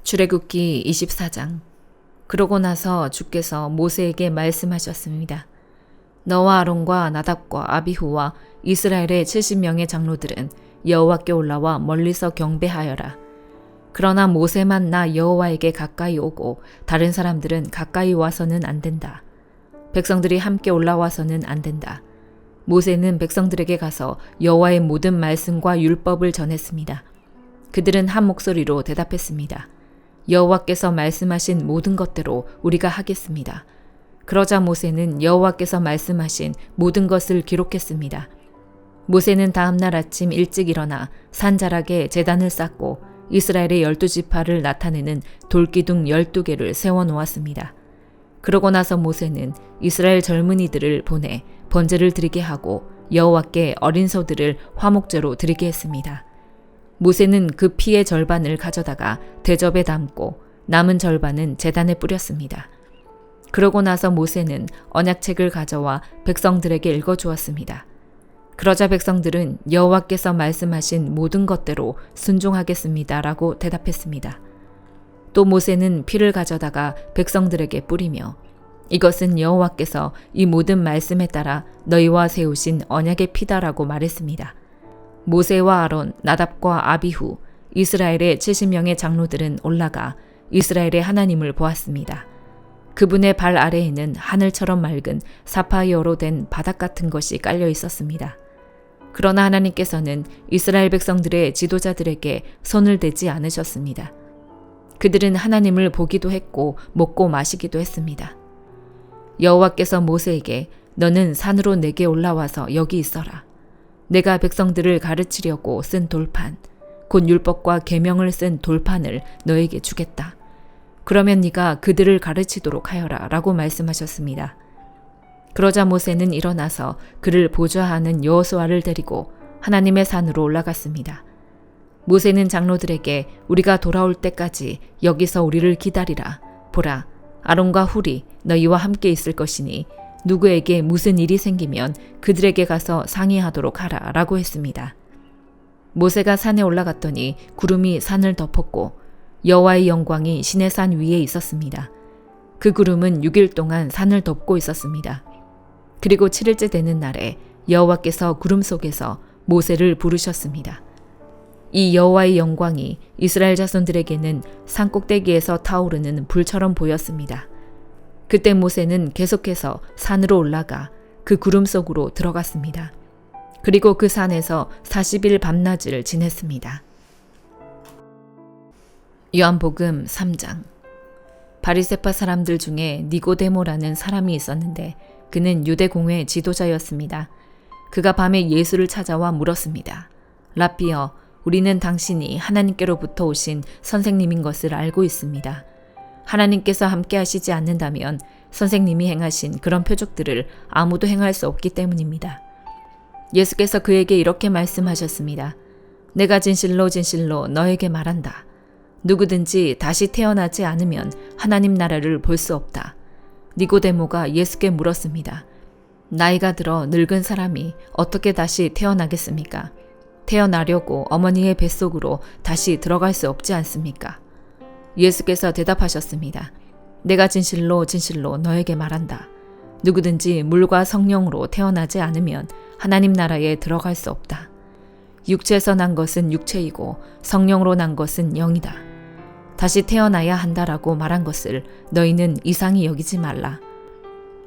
출애굽기 24장. 그러고 나서 주께서 모세에게 말씀하셨습니다. 너와 아론과 나답과 아비후와 이스라엘의 70명의 장로들은 여호와께 올라와 멀리서 경배하여라. 그러나 모세만 나 여호와에게 가까이 오고 다른 사람들은 가까이 와서는 안 된다. 백성들이 함께 올라와서는 안 된다. 모세는 백성들에게 가서 여호와의 모든 말씀과 율법을 전했습니다. 그들은 한 목소리로 대답했습니다. 여호와께서 말씀하신 모든 것대로 우리가 하겠습니다. 그러자 모세는 여호와께서 말씀하신 모든 것을 기록했습니다. 모세는 다음 날 아침 일찍 일어나 산자락에 제단을 쌓고 이스라엘의 12지파를 나타내는 돌기둥 12개를 세워놓았습니다. 그러고 나서 모세는 이스라엘 젊은이들을 보내 번제를 드리게 하고 여호와께 어린 소들을 화목제로 드리게 했습니다. 모세는 그 피의 절반을 가져다가 대접에 담고 남은 절반은 제단에 뿌렸습니다. 그러고 나서 모세는 언약책을 가져와 백성들에게 읽어주었습니다. 그러자 백성들은 여호와께서 말씀하신 모든 것대로 순종하겠습니다 라고 대답했습니다. 또 모세는 피를 가져다가 백성들에게 뿌리며 이것은 여호와께서 이 모든 말씀에 따라 너희와 세우신 언약의 피다라고 말했습니다. 모세와 아론, 나답과 아비후, 이스라엘의 70명의 장로들은 올라가 이스라엘의 하나님을 보았습니다. 그분의 발 아래에는 하늘처럼 맑은 사파이어로 된 바닥 같은 것이 깔려 있었습니다. 그러나 하나님께서는 이스라엘 백성들의 지도자들에게 손을 대지 않으셨습니다. 그들은 하나님을 보기도 했고 먹고 마시기도 했습니다. 여호와께서 모세에게 너는 산으로 내게 올라와서 여기 있어라. 내가 백성들을 가르치려고 쓴 돌판, 곧 율법과 계명을 쓴 돌판을 너에게 주겠다. 그러면 네가 그들을 가르치도록 하여라 라고 말씀하셨습니다. 그러자 모세는 일어나서 그를 보좌하는 여호수아를 데리고 하나님의 산으로 올라갔습니다. 모세는 장로들에게 우리가 돌아올 때까지 여기서 우리를 기다리라. 보라, 아론과 훌이 너희와 함께 있을 것이니 누구에게 무슨 일이 생기면 그들에게 가서 상의하도록 하라 라고 했습니다. 모세가 산에 올라갔더니 구름이 산을 덮었고 여호와의 영광이 시내산 위에 있었습니다. 그 구름은 6일 동안 산을 덮고 있었습니다. 그리고 7일째 되는 날에 여호와께서 구름 속에서 모세를 부르셨습니다. 이 여호와의 영광이 이스라엘 자손들에게는 산꼭대기에서 타오르는 불처럼 보였습니다. 그때 모세는 계속해서 산으로 올라가 그 구름 속으로 들어갔습니다. 그리고 그 산에서 40일 밤낮을 지냈습니다. 요한복음 3장. 바리새파 사람들 중에 니고데모라는 사람이 있었는데 그는 유대공회 지도자였습니다. 그가 밤에 예수를 찾아와 물었습니다. 라삐여, 우리는 당신이 하나님께로부터 오신 선생님인 것을 알고 있습니다. 하나님께서 함께 하시지 않는다면 선생님이 행하신 그런 표적들을 아무도 행할 수 없기 때문입니다. 예수께서 그에게 이렇게 말씀하셨습니다. 내가 진실로 진실로 너에게 말한다. 누구든지 다시 태어나지 않으면 하나님 나라를 볼 수 없다. 니고데모가 예수께 물었습니다. 나이가 들어 늙은 사람이 어떻게 다시 태어나겠습니까? 태어나려고 어머니의 뱃속으로 다시 들어갈 수 없지 않습니까? 예수께서 대답하셨습니다. 내가 진실로 진실로 너에게 말한다. 누구든지 물과 성령으로 태어나지 않으면 하나님 나라에 들어갈 수 없다. 육체에서 난 것은 육체이고 성령으로 난 것은 영이다. 다시 태어나야 한다라고 말한 것을 너희는 이상히 여기지 말라.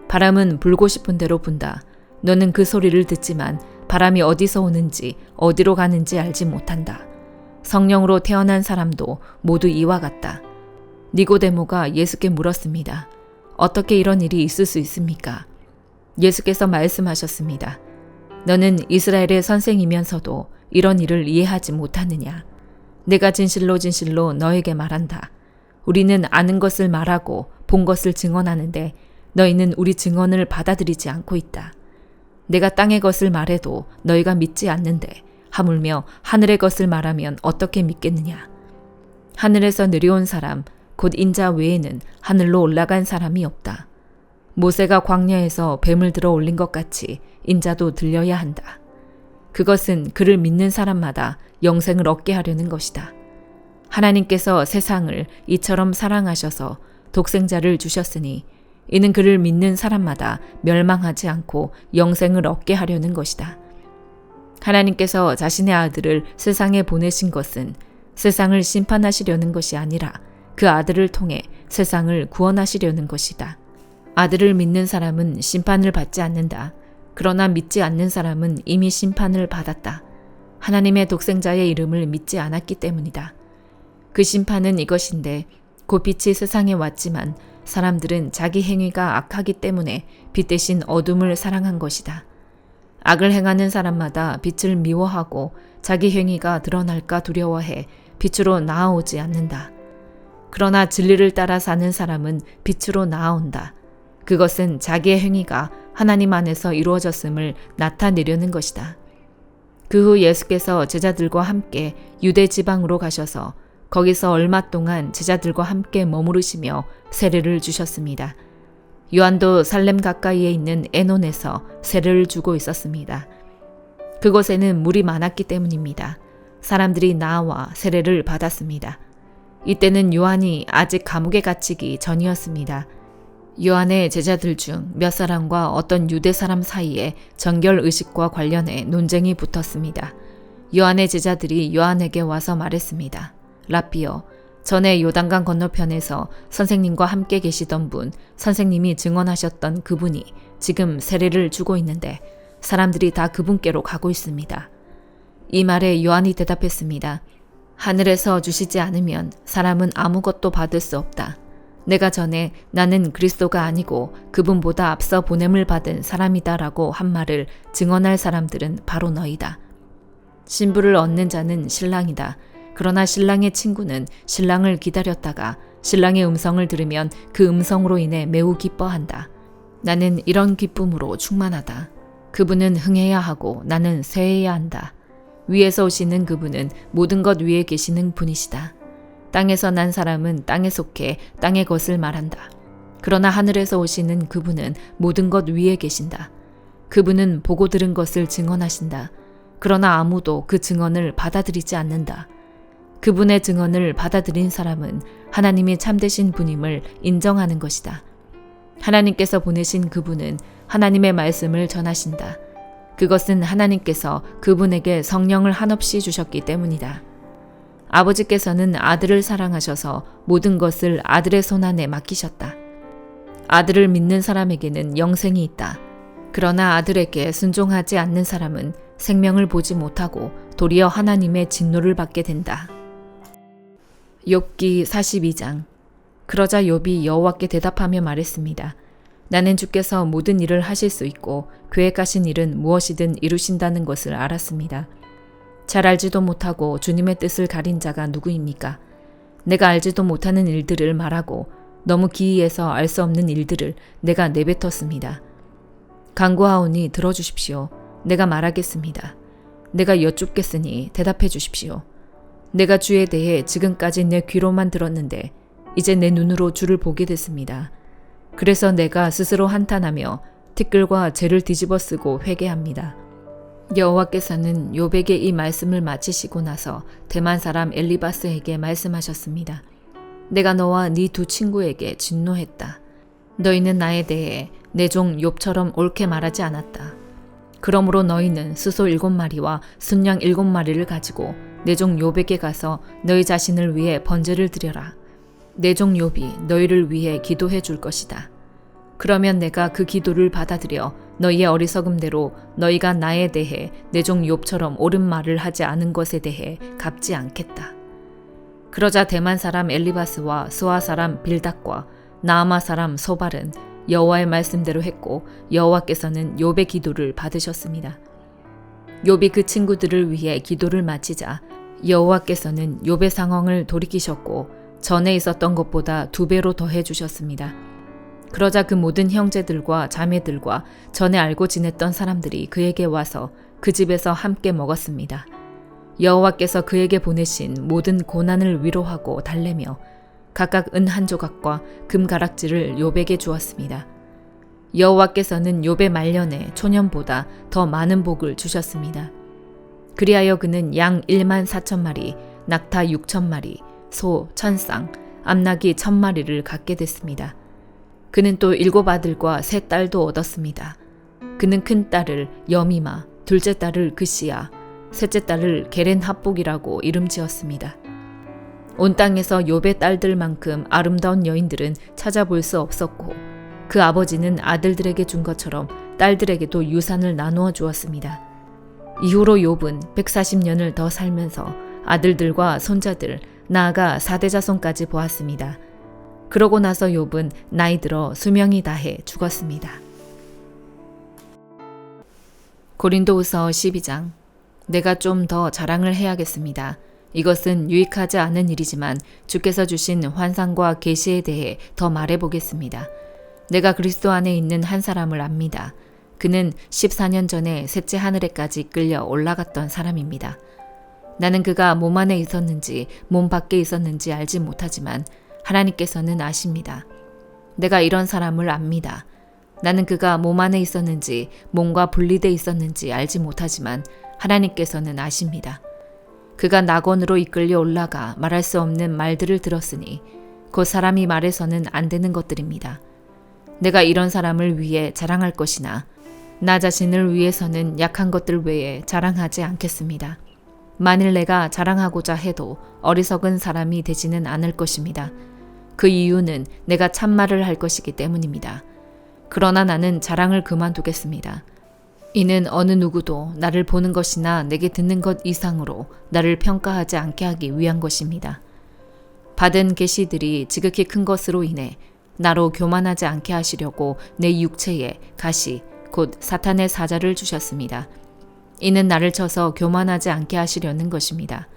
바람은 불고 싶은 대로 분다. 너는 그 소리를 듣지만 바람이 어디서 오는지 어디로 가는지 알지 못한다. 성령으로 태어난 사람도 모두 이와 같다. 니고데모가 예수께 물었습니다. 어떻게 이런 일이 있을 수 있습니까? 예수께서 말씀하셨습니다. 너는 이스라엘의 선생이면서도 이런 일을 이해하지 못하느냐? 내가 진실로 진실로 너에게 말한다. 우리는 아는 것을 말하고 본 것을 증언하는데 너희는 우리 증언을 받아들이지 않고 있다. 내가 땅의 것을 말해도 너희가 믿지 않는데 하물며 하늘의 것을 말하면 어떻게 믿겠느냐? 하늘에서 내려온 사람, 곧 인자 외에는 하늘로 올라간 사람이 없다. 모세가 광야에서 뱀을 들어 올린 것 같이 인자도 들려야 한다. 그것은 그를 믿는 사람마다 영생을 얻게 하려는 것이다. 하나님께서 세상을 이처럼 사랑하셔서 독생자를 주셨으니 이는 그를 믿는 사람마다 멸망하지 않고 영생을 얻게 하려는 것이다. 하나님께서 자신의 아들을 세상에 보내신 것은 세상을 심판하시려는 것이 아니라 그 아들을 통해 세상을 구원하시려는 것이다. 아들을 믿는 사람은 심판을 받지 않는다. 그러나 믿지 않는 사람은 이미 심판을 받았다. 하나님의 독생자의 이름을 믿지 않았기 때문이다. 그 심판은 이것인데 곧 빛이 세상에 왔지만 사람들은 자기 행위가 악하기 때문에 빛 대신 어둠을 사랑한 것이다. 악을 행하는 사람마다 빛을 미워하고 자기 행위가 드러날까 두려워해 빛으로 나아오지 않는다. 그러나 진리를 따라 사는 사람은 빛으로 나아온다. 그것은 자기의 행위가 하나님 안에서 이루어졌음을 나타내려는 것이다. 그 후 예수께서 제자들과 함께 유대 지방으로 가셔서 거기서 얼마 동안 제자들과 함께 머무르시며 세례를 주셨습니다. 요한도 살렘 가까이에 있는 에논에서 세례를 주고 있었습니다. 그곳에는 물이 많았기 때문입니다. 사람들이 나와 세례를 받았습니다. 이때는 요한이 아직 감옥에 갇히기 전이었습니다. 요한의 제자들 중 몇 사람과 어떤 유대 사람 사이에 정결의식과 관련해 논쟁이 붙었습니다. 요한의 제자들이 요한에게 와서 말했습니다. 라삐여, 전에 요단강 건너편에서 선생님과 함께 계시던 분, 선생님이 증언하셨던 그분이 지금 세례를 주고 있는데 사람들이 다 그분께로 가고 있습니다. 이 말에 요한이 대답했습니다. 하늘에서 주시지 않으면 사람은 아무것도 받을 수 없다. 내가 전에 나는 그리스도가 아니고 그분보다 앞서 보냄을 받은 사람이다라고 한 말을 증언할 사람들은 바로 너희다. 신부를 얻는 자는 신랑이다. 그러나 신랑의 친구는 신랑을 기다렸다가 신랑의 음성을 들으면 그 음성으로 인해 매우 기뻐한다. 나는 이런 기쁨으로 충만하다. 그분은 흥해야 하고 나는 쇠해야 한다. 위에서 오시는 그분은 모든 것 위에 계시는 분이시다. 땅에서 난 사람은 땅에 속해 땅의 것을 말한다. 그러나 하늘에서 오시는 그분은 모든 것 위에 계신다. 그분은 보고 들은 것을 증언하신다. 그러나 아무도 그 증언을 받아들이지 않는다. 그분의 증언을 받아들인 사람은 하나님이 참되신 분임을 인정하는 것이다. 하나님께서 보내신 그분은 하나님의 말씀을 전하신다. 그것은 하나님께서 그분에게 성령을 한없이 주셨기 때문이다. 아버지께서는 아들을 사랑하셔서 모든 것을 아들의 손안에 맡기셨다. 아들을 믿는 사람에게는 영생이 있다. 그러나 아들에게 순종하지 않는 사람은 생명을 보지 못하고 도리어 하나님의 진노를 받게 된다. 욥기 42장. 그러자 욥이 여호와께 대답하며 말했습니다. 나는 주께서 모든 일을 하실 수 있고 계획하신 일은 무엇이든 이루신다는 것을 알았습니다. 잘 알지도 못하고 주님의 뜻을 가린 자가 누구입니까? 내가 알지도 못하는 일들을 말하고 너무 기이해서 알 수 없는 일들을 내가 내뱉었습니다. 간구하오니 들어주십시오. 내가 말하겠습니다. 내가 여쭙겠으니 대답해 주십시오. 내가 주에 대해 지금까지 내 귀로만 들었는데 이제 내 눈으로 주를 보게 됐습니다. 그래서 내가 스스로 한탄하며 티끌과 재를 뒤집어 쓰고 회개합니다. 여호와께서는 욥에게 이 말씀을 마치시고 나서 대만 사람 엘리바스에게 말씀하셨습니다. 내가 너와 네 두 친구에게 진노했다. 너희는 나에 대해 내 종 욥처럼 옳게 말하지 않았다. 그러므로 너희는 수소 7마리와 순양 7마리를 가지고 내 종 욥에게 가서 너희 자신을 위해 번제를 드려라. 내 종 욥이 너희를 위해 기도해 줄 것이다. 그러면 내가 그 기도를 받아들여 너희의 어리석음대로 너희가 나에 대해 내 종 욥처럼 옳은 말을 하지 않은 것에 대해 갚지 않겠다. 그러자 대만 사람 엘리바스와 수아 사람 빌닷과 나아마 사람 소발은 여호와의 말씀대로 했고 여호와께서는 욥의 기도를 받으셨습니다. 욥이 그 친구들을 위해 기도를 마치자 여호와께서는 욥의 상황을 돌이키셨고 전에 있었던 것보다 2배로 더해 주셨습니다. 그러자 그 모든 형제들과 자매들과 전에 알고 지냈던 사람들이 그에게 와서 그 집에서 함께 먹었습니다. 여호와께서 그에게 보내신 모든 고난을 위로하고 달래며 각각 은 한 조각과 금 가락지를 욥에게 주었습니다. 여호와께서는 욥의 말년에 초년보다 더 많은 복을 주셨습니다. 그리하여 그는 양 14,000마리, 낙타 6,000마리, 소 1000쌍, 암나귀 1000마리를 갖게 됐습니다. 그는 또 7 아들과 3 딸도 얻었습니다. 그는 큰 딸을 여미마, 둘째 딸을 그시야, 셋째 딸을 게렌 합복이라고 이름 지었습니다. 온 땅에서 욥의 딸들만큼 아름다운 여인들은 찾아볼 수 없었고 그 아버지는 아들들에게 준 것처럼 딸들에게도 유산을 나누어 주었습니다. 이후로 욥은 140년을 더 살면서 아들들과 손자들, 나아가 4대 자손까지 보았습니다. 그러고 나서 욥은 나이 들어 수명이 다해 죽었습니다. 고린도후서 12장. 내가 좀 더 자랑을 해야겠습니다. 이것은 유익하지 않은 일이지만 주께서 주신 환상과 계시에 대해 더 말해보겠습니다. 내가 그리스도 안에 있는 한 사람을 압니다. 그는 14년 전에 셋째 하늘에까지 끌려 올라갔던 사람입니다. 나는 그가 몸 안에 있었는지 몸 밖에 있었는지 알지 못하지만 하나님께서는 아십니다. 내가 이런 사람을 압니다. 나는 그가 몸 안에 있었는지 몸과 분리돼 있었는지 알지 못하지만 하나님께서는 아십니다. 그가 낙원으로 이끌려 올라가 말할 수 없는 말들을 들었으니 곧 사람이 말해서는 안 되는 것들입니다. 내가 이런 사람을 위해 자랑할 것이나 나 자신을 위해서는 약한 것들 외에 자랑하지 않겠습니다. 만일 내가 자랑하고자 해도 어리석은 사람이 되지는 않을 것입니다. 그 이유는 내가 참말을 할 것이기 때문입니다. 그러나 나는 자랑을 그만두겠습니다. 이는 어느 누구도 나를 보는 것이나 내게 듣는 것 이상으로 나를 평가하지 않게 하기 위한 것입니다. 받은 계시들이 지극히 큰 것으로 인해 나로 교만하지 않게 하시려고 내 육체에 가시, 곧 사탄의 사자를 주셨습니다. 이는 나를 쳐서 교만하지 않게 하시려는 것입니다.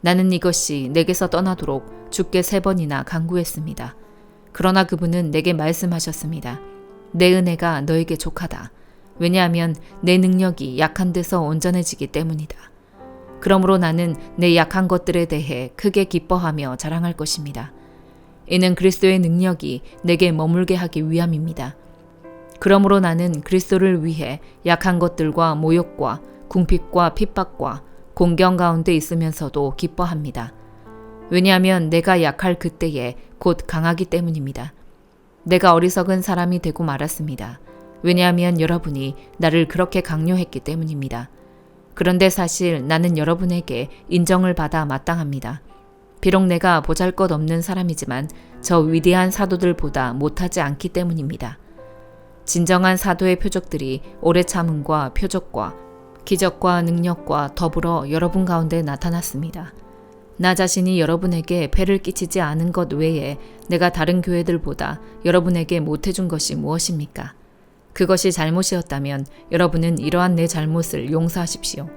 나는 이것이 내게서 떠나도록 주께 3번이나 간구했습니다. 그러나 그분은 내게 말씀하셨습니다. 내 은혜가 너에게 족하다. 왜냐하면 내 능력이 약한 데서 온전해지기 때문이다. 그러므로 나는 내 약한 것들에 대해 크게 기뻐하며 자랑할 것입니다. 이는 그리스도의 능력이 내게 머물게 하기 위함입니다. 그러므로 나는 그리스도를 위해 약한 것들과 모욕과 궁핍과 핍박과 공경 가운데 있으면서도 기뻐합니다. 왜냐하면 내가 약할 그때에 곧 강하기 때문입니다. 내가 어리석은 사람이 되고 말았습니다. 왜냐하면 여러분이 나를 그렇게 강요했기 때문입니다. 그런데 사실 나는 여러분에게 인정을 받아 마땅합니다. 비록 내가 보잘것없는 사람이지만 저 위대한 사도들보다 못하지 않기 때문입니다. 진정한 사도의 표적들이 오래 참음과 표적과 기적과 능력과 더불어 여러분 가운데 나타났습니다. 나 자신이 여러분에게 폐를 끼치지 않은 것 외에 내가 다른 교회들보다 여러분에게 못해준 것이 무엇입니까? 그것이 잘못이었다면 여러분은 이러한 내 잘못을 용서하십시오.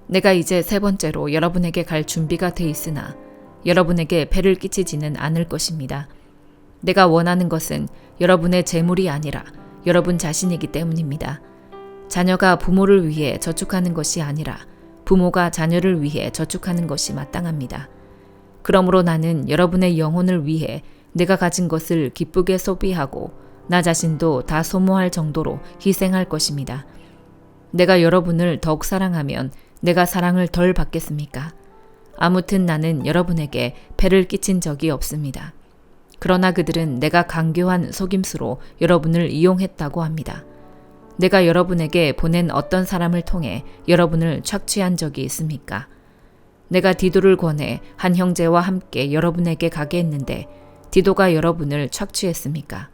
내가 이제 3번째로 여러분에게 갈 준비가 돼 있으나 여러분에게 폐를 끼치지는 않을 것입니다. 내가 원하는 것은 여러분의 재물이 아니라 여러분 자신이기 때문입니다. 자녀가 부모를 위해 저축하는 것이 아니라 부모가 자녀를 위해 저축하는 것이 마땅합니다. 그러므로 나는 여러분의 영혼을 위해 내가 가진 것을 기쁘게 소비하고 나 자신도 다 소모할 정도로 희생할 것입니다. 내가 여러분을 더욱 사랑하면 내가 사랑을 덜 받겠습니까? 아무튼 나는 여러분에게 폐를 끼친 적이 없습니다. 그러나 그들은 내가 강교한 속임수로 여러분을 이용했다고 합니다. 내가 여러분에게 보낸 어떤 사람을 통해 여러분을 착취한 적이 있습니까? 내가 디도를 권해 한 형제와 함께 여러분에게 가게 했는데 디도가 여러분을 착취했습니까?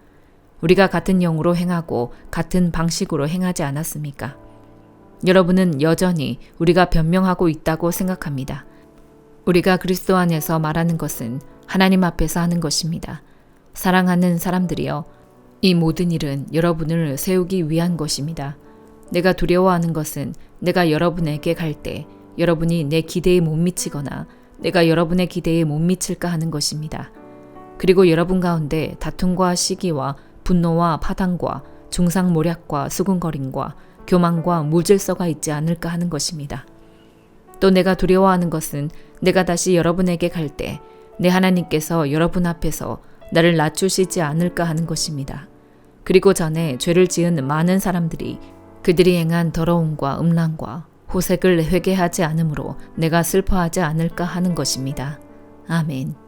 우리가 같은 영으로 행하고 같은 방식으로 행하지 않았습니까? 여러분은 여전히 우리가 변명하고 있다고 생각합니다. 우리가 그리스도 안에서 말하는 것은 하나님 앞에서 하는 것입니다. 사랑하는 사람들이여, 이 모든 일은 여러분을 세우기 위한 것입니다. 내가 두려워하는 것은 내가 여러분에게 갈 때 여러분이 내 기대에 못 미치거나 내가 여러분의 기대에 못 미칠까 하는 것입니다. 그리고 여러분 가운데 다툼과 시기와 분노와 파당과 중상모략과 수군거림과 교만과 무질서가 있지 않을까 하는 것입니다. 또 내가 두려워하는 것은 내가 다시 여러분에게 갈 때 내 하나님께서 여러분 앞에서 나를 낮추시지 않을까 하는 것입니다. 그리고 전에 죄를 지은 많은 사람들이 그들이 행한 더러움과 음란과 호색을 회개하지 않으므로 내가 슬퍼하지 않을까 하는 것입니다. 아멘.